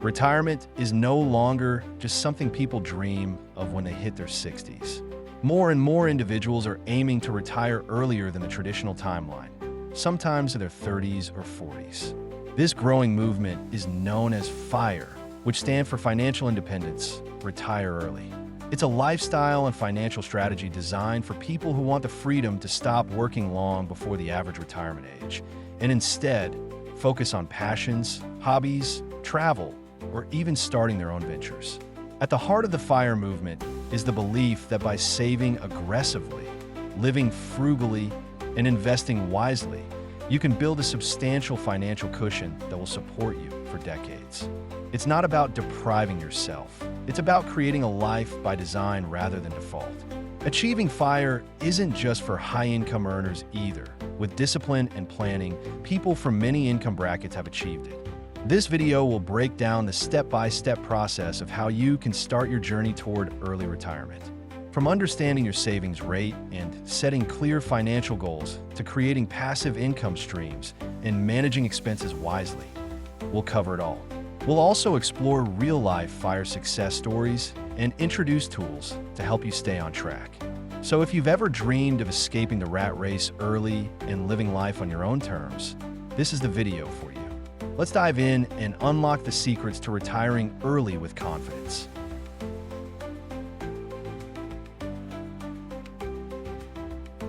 Retirement is no longer just something people dream of when they hit their 60s. More and more individuals are aiming to retire earlier than the traditional timeline, sometimes in their 30s or 40s. This growing movement is known as FIRE, which stands for Financial Independence, Retire Early. It's a lifestyle and financial strategy designed for people who want the freedom to stop working long before the average retirement age, and instead focus on passions, hobbies, travel, or even starting their own ventures. At the heart of the FIRE movement is the belief that by saving aggressively, living frugally, and investing wisely, you can build a substantial financial cushion that will support you for decades. It's not about depriving yourself. It's about creating a life by design rather than default. Achieving FIRE isn't just for high-income earners either. With discipline and planning, people from many income brackets have achieved it. This video will break down the step-by-step process of how you can start your journey toward early retirement. From understanding your savings rate and setting clear financial goals to creating passive income streams and managing expenses wisely, we'll cover it all. We'll also explore real-life FIRE success stories and introduce tools to help you stay on track. So if you've ever dreamed of escaping the rat race early and living life on your own terms, this is the video for you. Let's dive in and unlock the secrets to retiring early with confidence.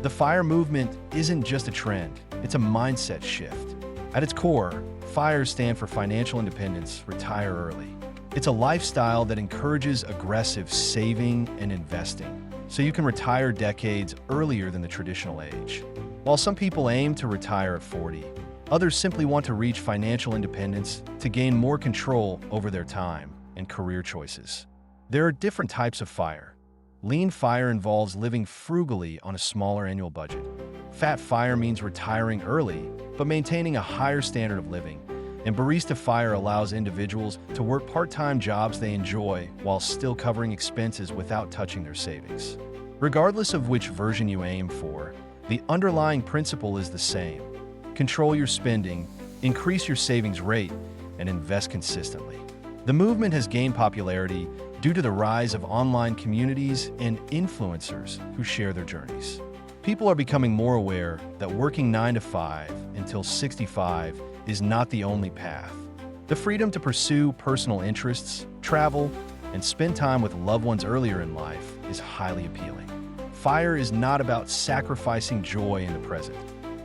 The FIRE movement isn't just a trend, it's a mindset shift. At its core, FIRE stands for Financial Independence, Retire Early. It's a lifestyle that encourages aggressive saving and investing, so you can retire decades earlier than the traditional age. While some people aim to retire at 40, others simply want to reach financial independence to gain more control over their time and career choices. There are different types of FIRE. Lean FIRE involves living frugally on a smaller annual budget. Fat FIRE means retiring early, but maintaining a higher standard of living. And Barista FIRE allows individuals to work part-time jobs they enjoy while still covering expenses without touching their savings. Regardless of which version you aim for, the underlying principle is the same. Control your spending, increase your savings rate, and invest consistently. The movement has gained popularity due to the rise of online communities and influencers who share their journeys. People are becoming more aware that working 9 to 5 until 65 is not the only path. The freedom to pursue personal interests, travel, and spend time with loved ones earlier in life is highly appealing. FIRE is not about sacrificing joy in the present.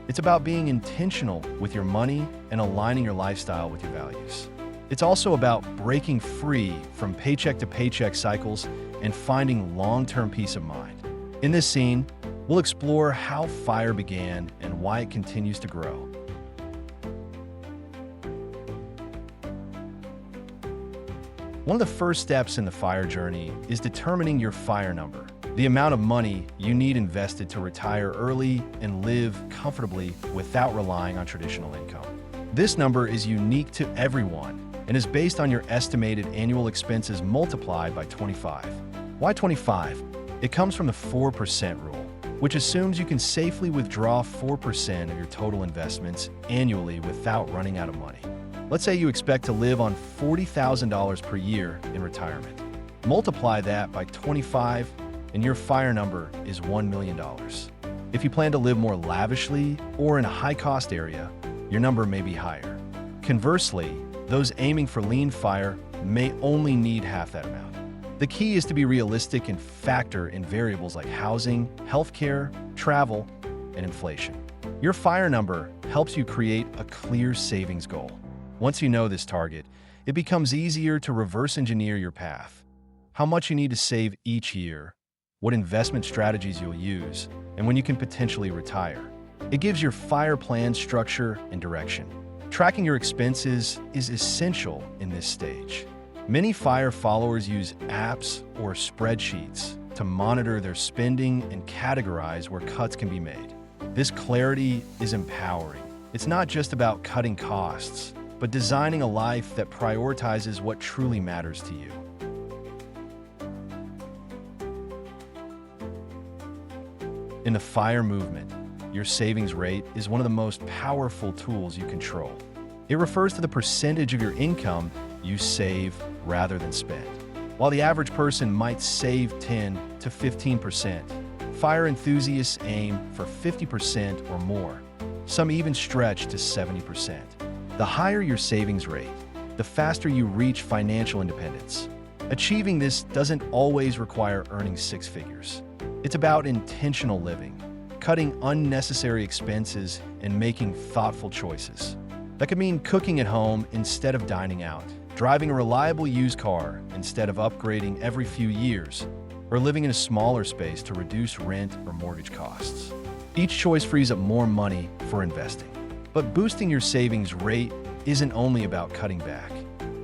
It's about being intentional with your money and aligning your lifestyle with your values. It's also about breaking free from paycheck-to-paycheck cycles and finding long-term peace of mind. In this scene, we'll explore how FIRE began and why it continues to grow. One of the first steps in the FIRE journey is determining your FIRE number, the amount of money you need invested to retire early and live comfortably without relying on traditional income. This number is unique to everyone and is based on your estimated annual expenses multiplied by 25. Why 25? It comes from the 4% rule, which assumes you can safely withdraw 4% of your total investments annually without running out of money. Let's say you expect to live on $40,000 per year in retirement. Multiply that by 25 and your FIRE number is $1 million. If you plan to live more lavishly or in a high-cost area, your number may be higher. Conversely, those aiming for lean FIRE may only need half that amount. The key is to be realistic and factor in variables like housing, healthcare, travel, and inflation. Your FIRE number helps you create a clear savings goal. Once you know this target, it becomes easier to reverse engineer your path. How much you need to save each year, what investment strategies you'll use, and when you can potentially retire. It gives your FIRE plan structure and direction. Tracking your expenses is essential in this stage. Many FIRE followers use apps or spreadsheets to monitor their spending and categorize where cuts can be made. This clarity is empowering. It's not just about cutting costs, but designing a life that prioritizes what truly matters to you. In the FIRE movement, your savings rate is one of the most powerful tools you control. It refers to the percentage of your income you save rather than spend. While the average person might save 10 to 15%, FIRE enthusiasts aim for 50% or more. Some even stretch to 70%. The higher your savings rate, the faster you reach financial independence. Achieving this doesn't always require earning six figures. It's about intentional living, cutting unnecessary expenses, and making thoughtful choices. That could mean cooking at home instead of dining out, driving a reliable used car instead of upgrading every few years, or living in a smaller space to reduce rent or mortgage costs. Each choice frees up more money for investing. But boosting your savings rate isn't only about cutting back.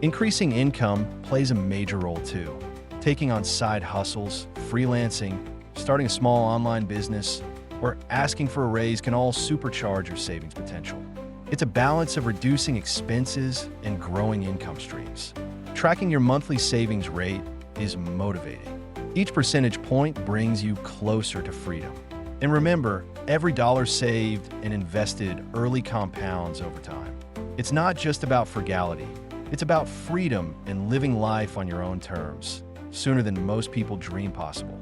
Increasing income plays a major role too. Taking on side hustles, freelancing, starting a small online business, or asking for a raise can all supercharge your savings potential. It's a balance of reducing expenses and growing income streams. Tracking your monthly savings rate is motivating. Each percentage point brings you closer to freedom. And remember, every dollar saved and invested early compounds over time. It's not just about frugality. It's about freedom and living life on your own terms, sooner than most people dream possible.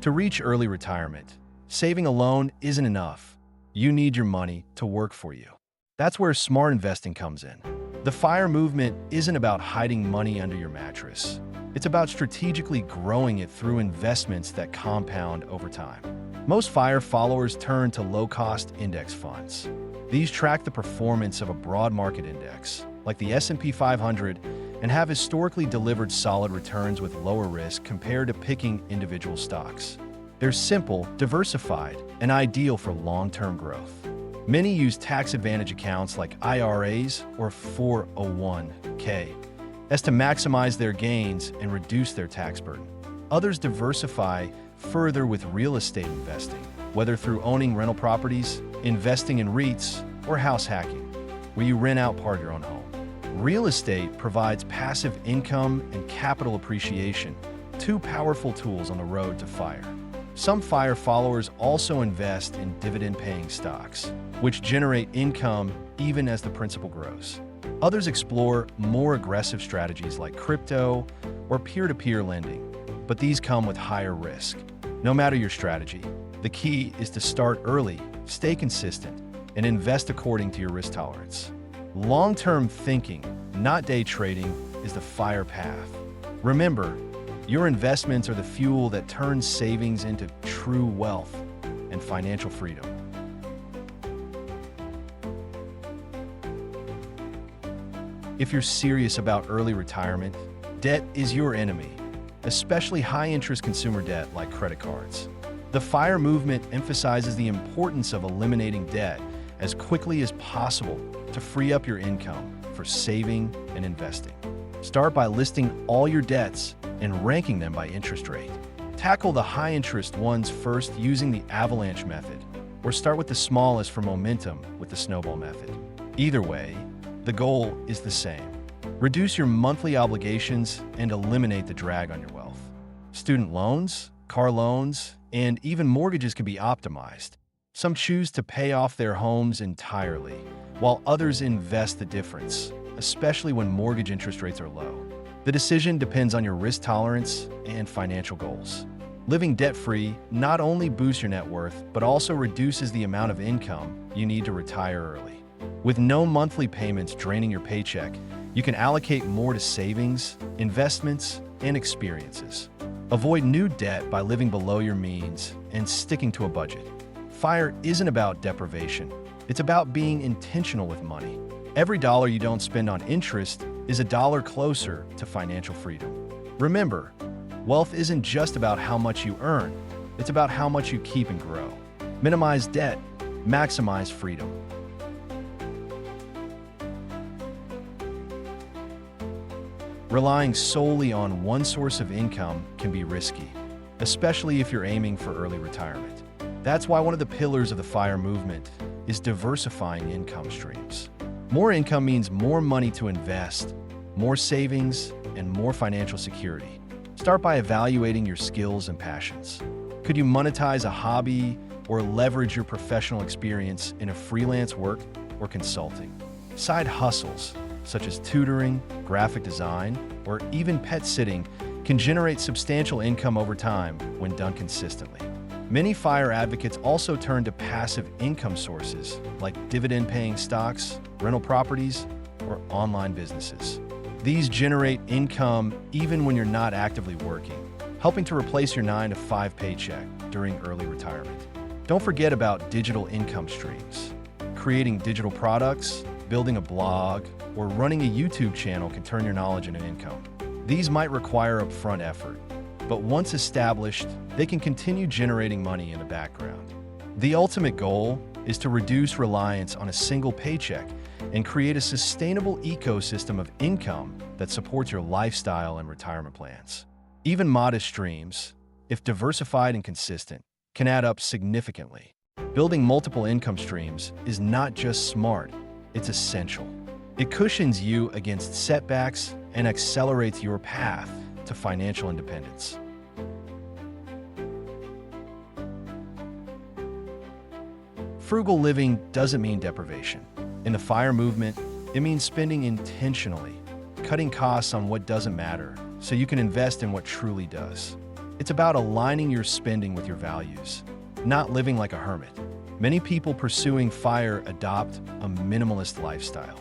To reach early retirement, saving alone isn't enough. You need your money to work for you. That's where smart investing comes in. The FIRE movement isn't about hiding money under your mattress. It's about strategically growing it through investments that compound over time. Most FIRE followers turn to low-cost index funds. These track the performance of a broad market index, like the S&P 500, and have historically delivered solid returns with lower risk compared to picking individual stocks. They're simple, diversified, and ideal for long-term growth. Many use tax-advantage accounts like IRAs or 401k as to maximize their gains and reduce their tax burden. Others diversify further with real estate investing, whether through owning rental properties, investing in REITs, or house hacking, where you rent out part of your own home. Real estate provides passive income and capital appreciation, two powerful tools on the road to FIRE. Some FIRE followers also invest in dividend-paying stocks, which generate income even as the principal grows. Others explore more aggressive strategies like crypto or peer-to-peer lending, but these come with higher risk. No matter your strategy, the key is to start early, stay consistent, and invest according to your risk tolerance. Long-term thinking, not day trading, is the FIRE path. Remember, your investments are the fuel that turns savings into true wealth and financial freedom. If you're serious about early retirement, debt is your enemy, especially high-interest consumer debt like credit cards. The FIRE movement emphasizes the importance of eliminating debt as quickly as possible to free up your income for saving and investing. Start by listing all your debts and ranking them by interest rate. Tackle the high-interest ones first using the avalanche method, or start with the smallest for momentum with the snowball method. Either way, the goal is the same. Reduce your monthly obligations and eliminate the drag on your wealth. Student loans, car loans, and even mortgages can be optimized. Some choose to pay off their homes entirely, while others invest the difference, especially when mortgage interest rates are low. The decision depends on your risk tolerance and financial goals. Living debt-free not only boosts your net worth, but also reduces the amount of income you need to retire early. With no monthly payments draining your paycheck, you can allocate more to savings, investments, and experiences. Avoid new debt by living below your means and sticking to a budget. FIRE isn't about deprivation. It's about being intentional with money. Every dollar you don't spend on interest is a dollar closer to financial freedom. Remember, wealth isn't just about how much you earn. It's about how much you keep and grow. Minimize debt, maximize freedom. Relying solely on one source of income can be risky, especially if you're aiming for early retirement. That's why one of the pillars of the FIRE movement is diversifying income streams. More income means more money to invest, more savings, and more financial security. Start by evaluating your skills and passions. Could you monetize a hobby or leverage your professional experience in a freelance work or consulting. Side hustles, such as tutoring, graphic design, or even pet sitting, can generate substantial income over time when done consistently. Many FIRE advocates also turn to passive income sources like dividend-paying stocks, rental properties, or online businesses. These generate income even when you're not actively working, helping to replace your 9-to-5 paycheck during early retirement. Don't forget about digital income streams. Creating digital products, building a blog, or running a YouTube channel can turn your knowledge into income. These might require upfront effort, but once established, they can continue generating money in the background. The ultimate goal is to reduce reliance on a single paycheck and create a sustainable ecosystem of income that supports your lifestyle and retirement plans. Even modest streams, if diversified and consistent, can add up significantly. Building multiple income streams is not just smart, it's essential. It cushions you against setbacks and accelerates your path to financial independence. Frugal living doesn't mean deprivation. In the FIRE movement, it means spending intentionally, cutting costs on what doesn't matter so you can invest in what truly does. It's about aligning your spending with your values, not living like a hermit. Many people pursuing FIRE adopt a minimalist lifestyle.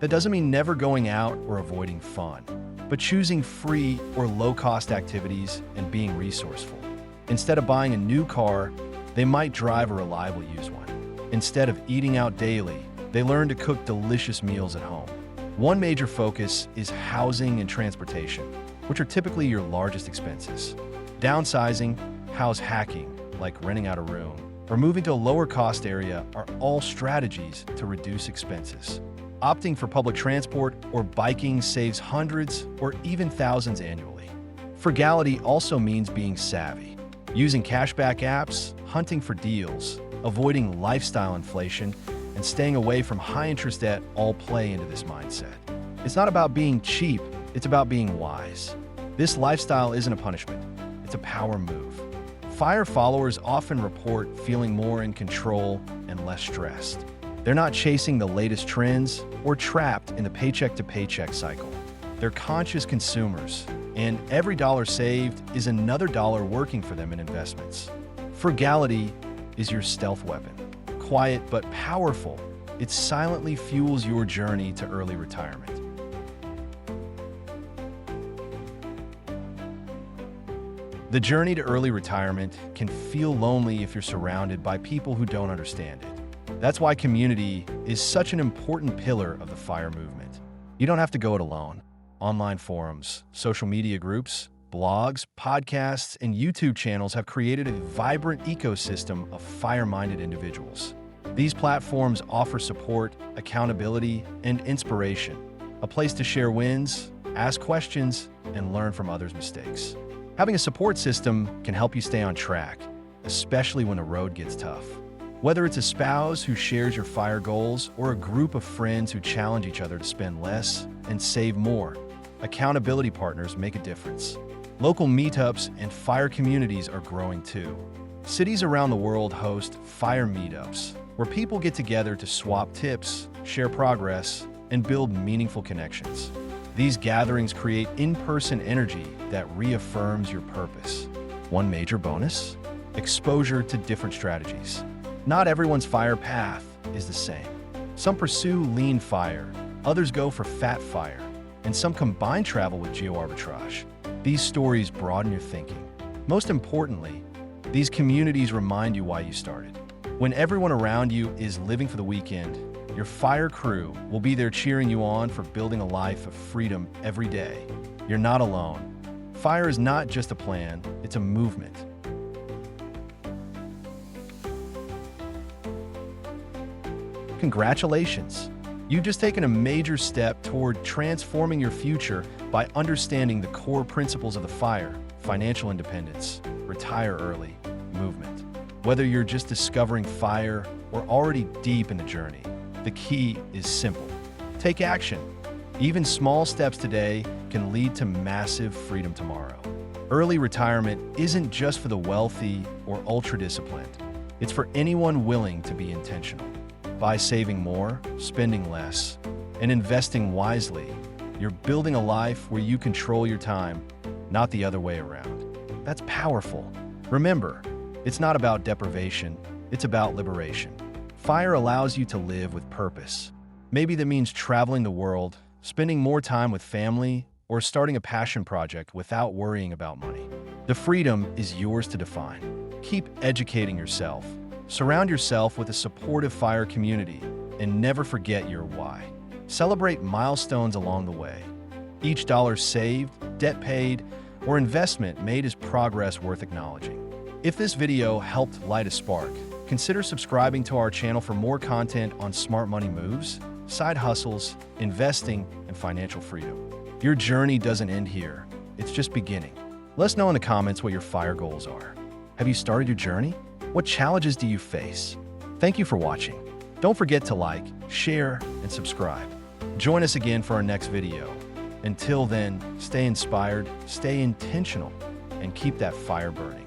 That doesn't mean never going out or avoiding fun, but choosing free or low-cost activities and being resourceful. Instead of buying a new car, they might drive a reliable used one. Instead of eating out daily, they learn to cook delicious meals at home. One major focus is housing and transportation, which are typically your largest expenses. Downsizing, house hacking, like renting out a room, or moving to a lower-cost area are all strategies to reduce expenses. Opting for public transport or biking saves hundreds or even thousands annually. Frugality also means being savvy, using cashback apps, hunting for deals, avoiding lifestyle inflation, and staying away from high-interest debt all play into this mindset. It's not about being cheap, it's about being wise. This lifestyle isn't a punishment, it's a power move. FIRE followers often report feeling more in control and less stressed. They're not chasing the latest trends or trapped in the paycheck-to-paycheck cycle. They're conscious consumers, and every dollar saved is another dollar working for them in investments. Frugality is your stealth weapon. Quiet but powerful, it silently fuels your journey to early retirement. The journey to early retirement can feel lonely if you're surrounded by people who don't understand it. That's why community is such an important pillar of the FIRE movement. You don't have to go it alone. Online forums, social media groups, blogs, podcasts, and YouTube channels have created a vibrant ecosystem of FIRE-minded individuals. These platforms offer support, accountability, and inspiration, a place to share wins, ask questions, and learn from others' mistakes. Having a support system can help you stay on track, especially when the road gets tough. Whether it's a spouse who shares your FIRE goals or a group of friends who challenge each other to spend less and save more, accountability partners make a difference. Local meetups and FIRE communities are growing too. Cities around the world host FIRE meetups, where people get together to swap tips, share progress, and build meaningful connections. These gatherings create in-person energy that reaffirms your purpose. One major bonus? Exposure to different strategies. Not everyone's FIRE path is the same. Some pursue lean FIRE, others go for fat FIRE, and some combine travel with geo-arbitrage. These stories broaden your thinking. Most importantly, these communities remind you why you started. When everyone around you is living for the weekend, your FIRE crew will be there cheering you on for building a life of freedom every day. You're not alone. FIRE is not just a plan, it's a movement. Congratulations! You've just taken a major step toward transforming your future by understanding the core principles of the FIRE, financial independence, retire early, movement. Whether you're just discovering FIRE or already deep in the journey, the key is simple. Take action. Even small steps today can lead to massive freedom tomorrow. Early retirement isn't just for the wealthy or ultra-disciplined. It's for anyone willing to be intentional. By saving more, spending less, and investing wisely, you're building a life where you control your time, not the other way around. That's powerful. Remember, it's not about deprivation, it's about liberation. FIRE allows you to live with purpose. Maybe that means traveling the world, spending more time with family, or starting a passion project without worrying about money. The freedom is yours to define. Keep educating yourself. Surround yourself with a supportive FIRE community, and never forget your why. Celebrate milestones along the way. Each dollar saved, debt paid, or investment made is progress worth acknowledging. If this video helped light a spark, consider subscribing to our channel for more content on smart money moves, side hustles, investing, and financial freedom. Your journey doesn't end here. It's just beginning. Let us know in the comments what your FIRE goals are. Have you started your journey? What challenges do you face? Thank you for watching. Don't forget to like, share, and subscribe. Join us again for our next video. Until then, stay inspired, stay intentional, and keep that fire burning.